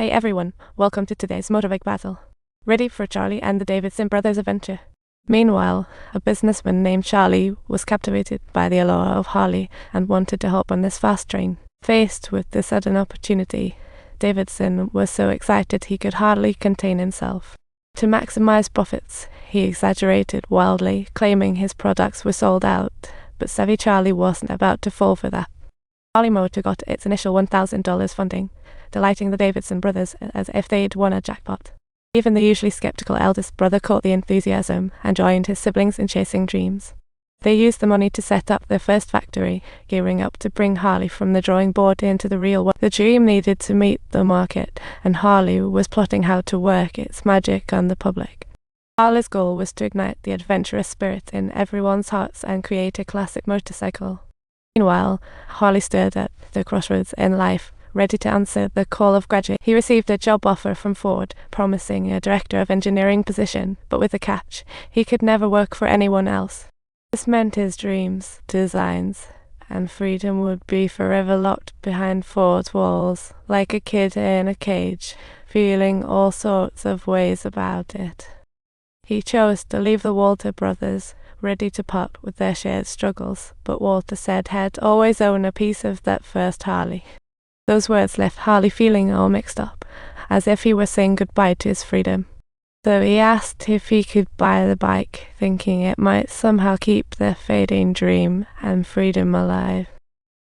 Hey everyone, welcome to today's motorbike battle. Ready for Charlie and the Davidson brothers' adventure? Meanwhile, a businessman named Charlie was captivated by the allure of Harley and wanted to hop on this fast train. Faced with this sudden opportunity, Davidson was so excited he could hardly contain himself. To maximize profits, he exaggerated wildly, claiming his products were sold out, but savvy Charlie wasn't about to fall for that. Harley Motor got its initial $1,000 funding, delighting the Davidson brothers as if they'd won a jackpot. Even the usually skeptical eldest brother caught the enthusiasm and joined his siblings in chasing dreams. They used the money to set up their first factory, gearing up to bring Harley from the drawing board into the real world. The dream needed to meet the market, and Harley was plotting how to work its magic on the public. Harley's goal was to ignite the adventurous spirit in everyone's hearts and create a classic motorcycle. Meanwhile, Harley stood at the crossroads in life, ready to answer the call of graduate. He received a job offer from Ford, promising a director of engineering position, but with a catch: he could never work for anyone else. This meant his dreams, designs, and freedom would be forever locked behind Ford's walls, like a kid in a cage, feeling all sorts of ways about it. He chose to leave the Walter brothers, ready to part with their shared struggles, but Walter said he'd always own a piece of that first Harley. Those words left Harley feeling all mixed up, as if he were saying goodbye to his freedom. So he asked if he could buy the bike, thinking it might somehow keep their fading dream and freedom alive.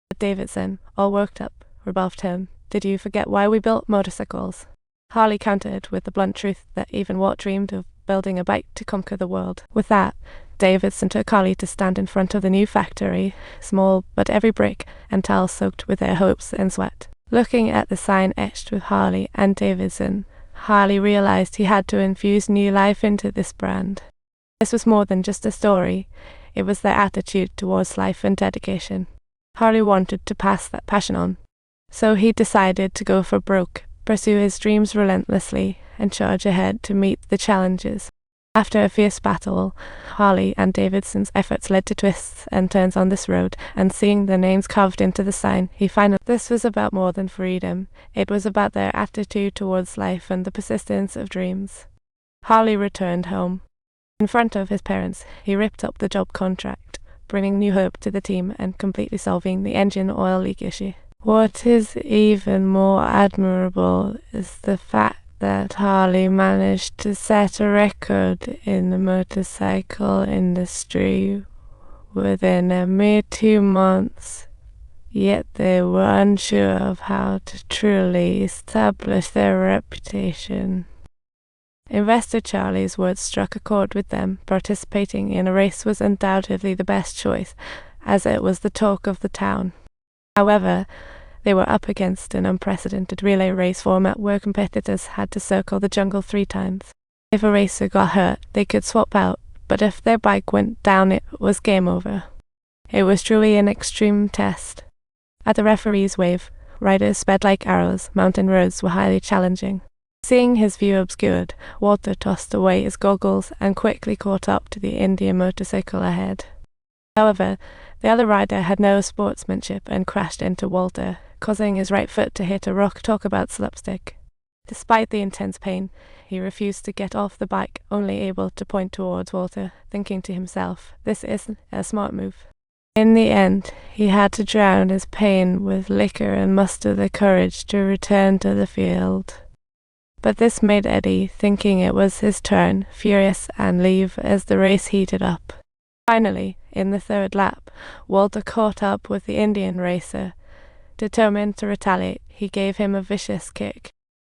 But Davidson, all worked up, rebuffed him. "Did you forget why we built motorcycles?" Harley countered with the blunt truth that even Walt dreamed of building a bike to conquer the world. With that, Davidson took Harley to stand in front of the new factory, small but every brick and tile soaked with their hopes and sweat. Looking at the sign etched with Harley and Davidson, Harley realized he had to infuse new life into this brand. This was more than just a story, it was their attitude towards life and dedication. Harley wanted to pass that passion on, so he decided to go for broke, pursue his dreams relentlessly, and charge ahead to meet the challenges. After a fierce battle, Harley and Davidson's efforts led to twists and turns on this road, and seeing their names carved into the sign, he finally... This was about more than freedom. It was about their attitude towards life and the persistence of dreams. Harley returned home. In front of his parents, he ripped up the job contract, bringing new hope to the team and completely solving the engine oil leak issue. What is even more admirable is the fact that Harley managed to set a record in the motorcycle industry within a mere 2 months, yet they were unsure of how to truly establish their reputation. Investor Charlie's words struck a chord with them. Participating in a race was undoubtedly the best choice, as it was the talk of the town. However, they were up against an unprecedented relay race format where competitors had to circle the jungle 3 times. If a racer got hurt, they could swap out, but if their bike went down, it was game over. It was truly an extreme test. At the referee's wave, riders sped like arrows. Mountain roads were highly challenging. Seeing his view obscured, Walter tossed away his goggles and quickly caught up to the Indian motorcycle ahead. However, the other rider had no sportsmanship and crashed into Walter, causing his right foot to hit a rock. Talk about slapstick. Despite the intense pain, he refused to get off the bike, only able to point towards Walter, thinking to himself, "This isn't a smart move." In the end, he had to drown his pain with liquor and muster the courage to return to the field. But this made Eddie, thinking it was his turn, furious and leave as the race heated up. Finally, in the 3rd lap, Walter caught up with the Indian racer. Determined to retaliate, he gave him a vicious kick.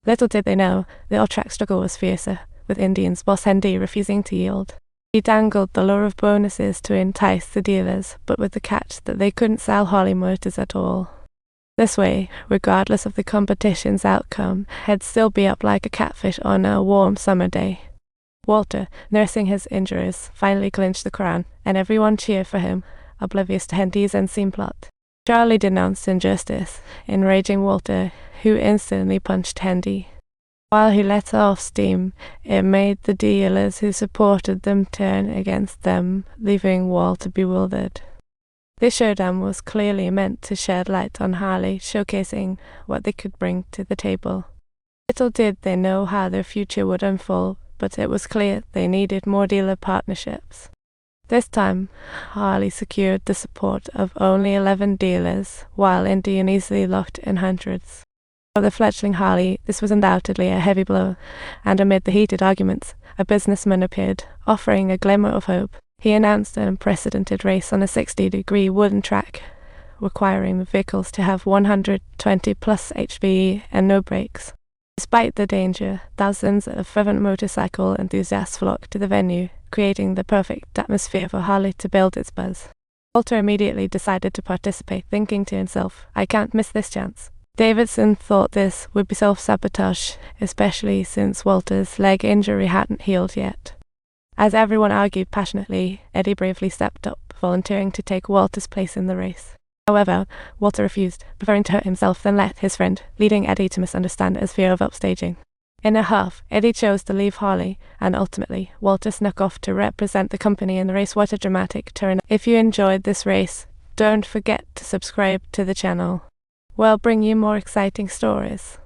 Little did they know, the all-track struggle was fiercer, with Indian's boss Hendy refusing to yield. He dangled the lure of bonuses to entice the dealers, but with the catch that they couldn't sell Harley motors at all. This way, regardless of the competition's outcome, he'd still be up like a catfish on a warm summer day. Walter, nursing his injuries, finally clinched the crown, and everyone cheered for him, oblivious to Hendy's unseen plot. Charlie denounced injustice, enraging Walter, who instantly punched Hendy. While he let off steam, it made the dealers who supported them turn against them, leaving Walter bewildered. This showdown was clearly meant to shed light on Harley, showcasing what they could bring to the table. Little did they know how their future would unfold, but it was clear they needed more dealer partnerships. This time, Harley secured the support of only 11 dealers, while Indian easily locked in hundreds. For the fledgling Harley, this was undoubtedly a heavy blow, and amid the heated arguments, a businessman appeared, offering a glimmer of hope. He announced an unprecedented race on a 60-degree wooden track, requiring the vehicles to have 120 plus HPE and no brakes. Despite the danger, thousands of fervent motorcycle enthusiasts flocked to the venue, creating the perfect atmosphere for Harley to build its buzz. Walter immediately decided to participate, thinking to himself, "I can't miss this chance." Davidson thought this would be self-sabotage, especially since Walter's leg injury hadn't healed yet. As everyone argued passionately, Eddie bravely stepped up, volunteering to take Walter's place in the race. However, Walter refused, preferring to hurt himself than let his friend, leading Eddie to misunderstand his fear of upstaging. In a huff, Eddie chose to leave Harley, and ultimately, Walter snuck off to represent the company in the race. What a dramatic turn. If you enjoyed this race, don't forget to subscribe to the channel. We'll bring you more exciting stories.